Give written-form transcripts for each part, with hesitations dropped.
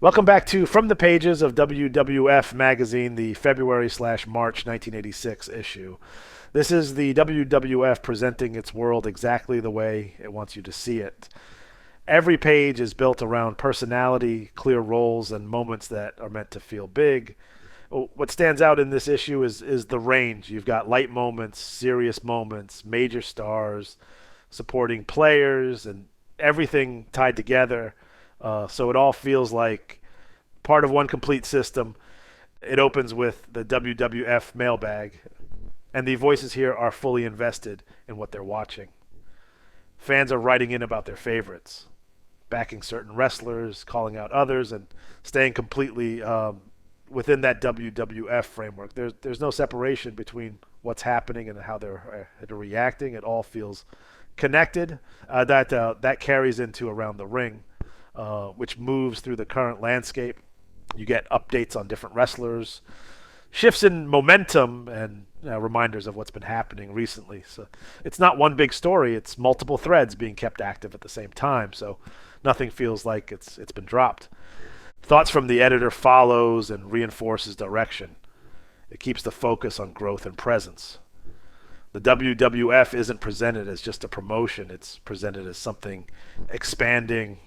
Welcome back to From the Pages of WWF magazine, the February/March 1986 issue. This is the WWF presenting its world exactly the way it wants you to see it. Every page is built around personality, clear roles, and moments that are meant to feel big. What stands out in this issue is the range. You've got light moments, serious moments, major stars, supporting players, and everything tied together. So it all feels like part of one complete system. It opens with the WWF mailbag, and the voices here are fully invested in what they're watching. Fans are writing in about their favorites, backing certain wrestlers, calling out others, and staying completely within that WWF framework. There's no separation between what's happening and how they're reacting. It all feels connected. That carries into Around the Ring, which moves through the current landscape. You get updates on different wrestlers, shifts in momentum, and reminders of what's been happening recently. So it's not one big story; it's multiple threads being kept active at the same time. So nothing feels like it's been dropped. Thoughts from the editor follows and reinforces direction. It keeps the focus on growth and presence. The WWF isn't presented as just a promotion; it's presented as something expanding,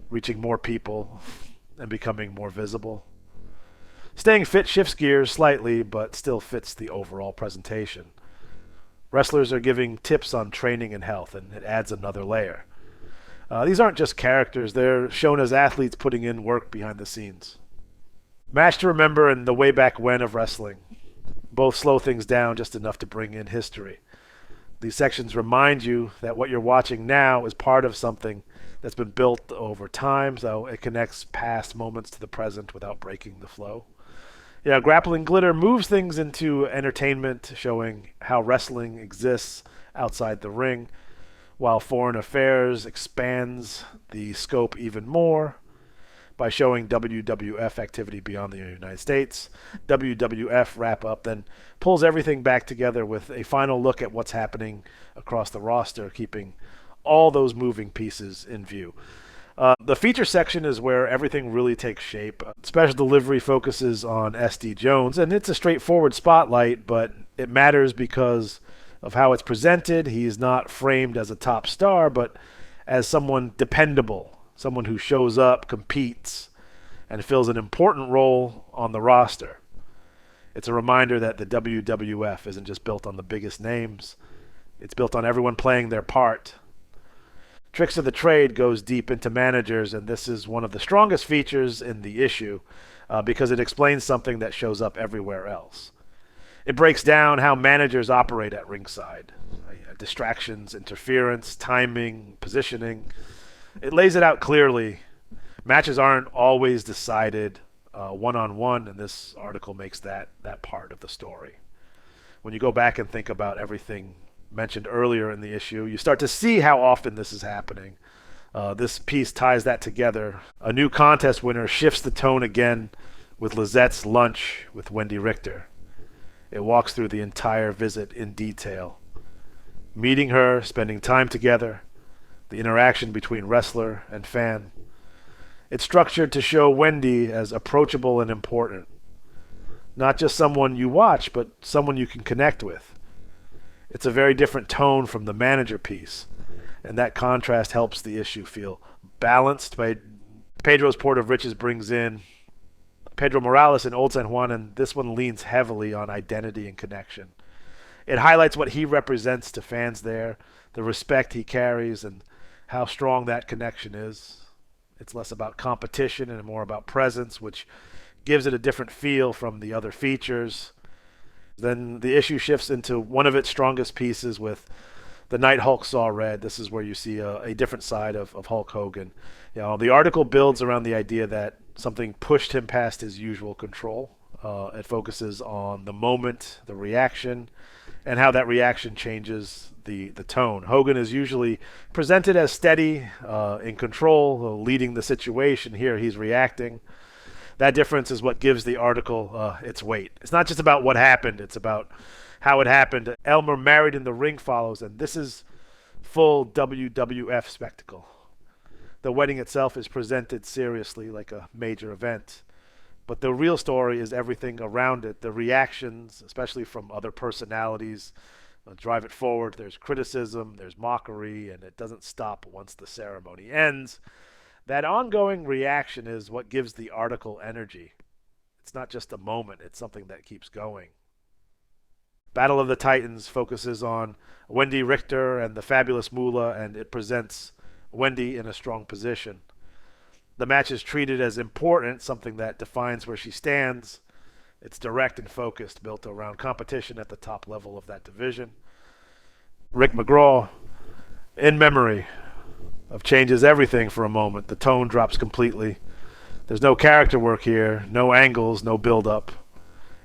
reaching more people, and becoming more visible. Staying fit shifts gears slightly, but still fits the overall presentation. Wrestlers are giving tips on training and health, and it adds another layer. These aren't just characters, they're shown as athletes putting in work behind the scenes. Match to remember and the way back when of wrestling. Both slow things down just enough to bring in history. These sections remind you that what you're watching now is part of something that's been built over time, so it connects past moments to the present without breaking the flow. Yeah, Grappling Glitter moves things into entertainment, showing how wrestling exists outside the ring, while Foreign Affairs expands the scope even more by showing WWF activity beyond the United States. WWF wrap-up then pulls everything back together with a final look at what's happening across the roster, keeping all those moving pieces in view. The feature section is where everything really takes shape. Special delivery focuses on SD Jones, and it's a straightforward spotlight, but it matters because of how it's presented. He's not framed as a top star, but as someone dependable, someone who shows up, competes, and fills an important role on the roster. It's a reminder that the WWF isn't just built on the biggest names. It's built on everyone playing their part. Tricks of the Trade goes deep into managers, and this is one of the strongest features in the issue because it explains something that shows up everywhere else. It breaks down how managers operate at ringside. Distractions, interference, timing, positioning. It lays it out clearly. Matches aren't always decided one-on-one, and this article makes that part of the story. When you go back and think about everything mentioned earlier in the issue, you start to see how often this is happening. This piece ties that together. A new contest winner shifts the tone again with Lizette's lunch with Wendi Richter. It walks through the entire visit in detail. Meeting her, spending time together, the interaction between wrestler and fan. It's structured to show Wendi as approachable and important. Not just someone you watch, but someone you can connect with. It's a very different tone from the manager piece, and that contrast helps the issue feel balanced. Pedro's Port of Riches brings in Pedro Morales in Old San Juan, and this one leans heavily on identity and connection. It highlights what he represents to fans there, the respect he carries, and how strong that connection is. It's less about competition and more about presence, which gives it a different feel from the other features. Then the issue shifts into one of its strongest pieces with The Night Hulk Saw Red. This is where you see a different side of Hulk Hogan. The article builds around the idea that something pushed him past his usual control. It focuses on the moment, the reaction, and how that reaction changes the tone. Hogan is usually presented as steady, in control, leading the situation. Here he's reacting. That difference is what gives the article its weight. It's not just about what happened, it's about how it happened. Elmer married in the ring follows, and this is full WWF spectacle. The wedding itself is presented seriously like a major event, but the real story is everything around it. The reactions, especially from other personalities, drive it forward. There's criticism, there's mockery, and it doesn't stop once the ceremony ends. That ongoing reaction is what gives the article energy. It's not just a moment, it's something that keeps going. Battle of the Titans focuses on Wendi Richter and the Fabulous Moolah, and it presents Wendi in a strong position. The match is treated as important, something that defines where she stands. It's direct and focused, built around competition at the top level of that division. Rick McGraw, in memory of, changes everything for a moment. The tone drops completely. There's no character work here, no angles, no build-up.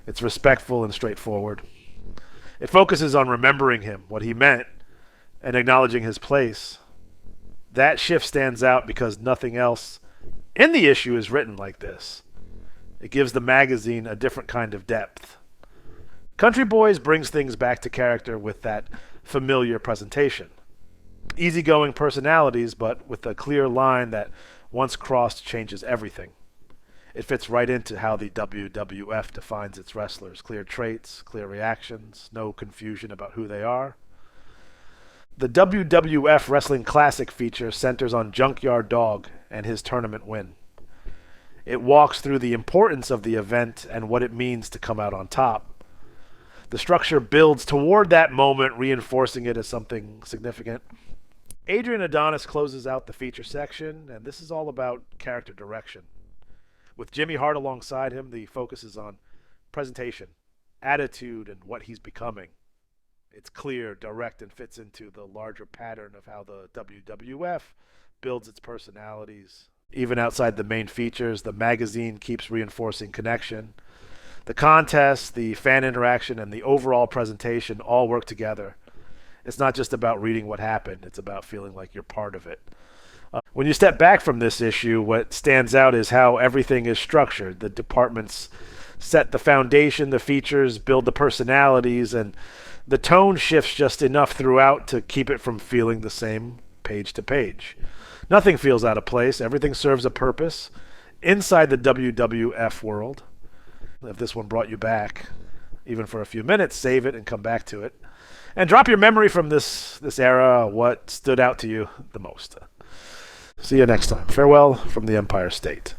It's respectful and straightforward. It focuses on remembering him, what he meant, and acknowledging his place. That shift stands out because nothing else in the issue is written like this. It gives the magazine a different kind of depth. Country Boys brings things back to character with that familiar presentation. Easygoing personalities, but with a clear line that, once crossed, changes everything. It fits right into how the WWF defines its wrestlers. Clear traits, clear reactions, no confusion about who they are. The WWF Wrestling Classic feature centers on Junkyard Dog and his tournament win. It walks through the importance of the event and what it means to come out on top. The structure builds toward that moment, reinforcing it as something significant. Adrian Adonis closes out the feature section, and this is all about character direction. With Jimmy Hart alongside him, the focus is on presentation, attitude, and what he's becoming. It's clear, direct, and fits into the larger pattern of how the WWF builds its personalities. Even outside the main features, the magazine keeps reinforcing connection. The contest, the fan interaction, and the overall presentation all work together. It's not just about reading what happened, it's about feeling like you're part of it. When you step back from this issue, what stands out is how everything is structured. The departments set the foundation, the features build the personalities, and the tone shifts just enough throughout to keep it from feeling the same page to page. Nothing feels out of place. Everything serves a purpose inside the WWF world. If this one brought you back, even for a few minutes, save it and come back to it. And drop your memory from this era, what stood out to you the most. See you next time. Farewell from the Empire State.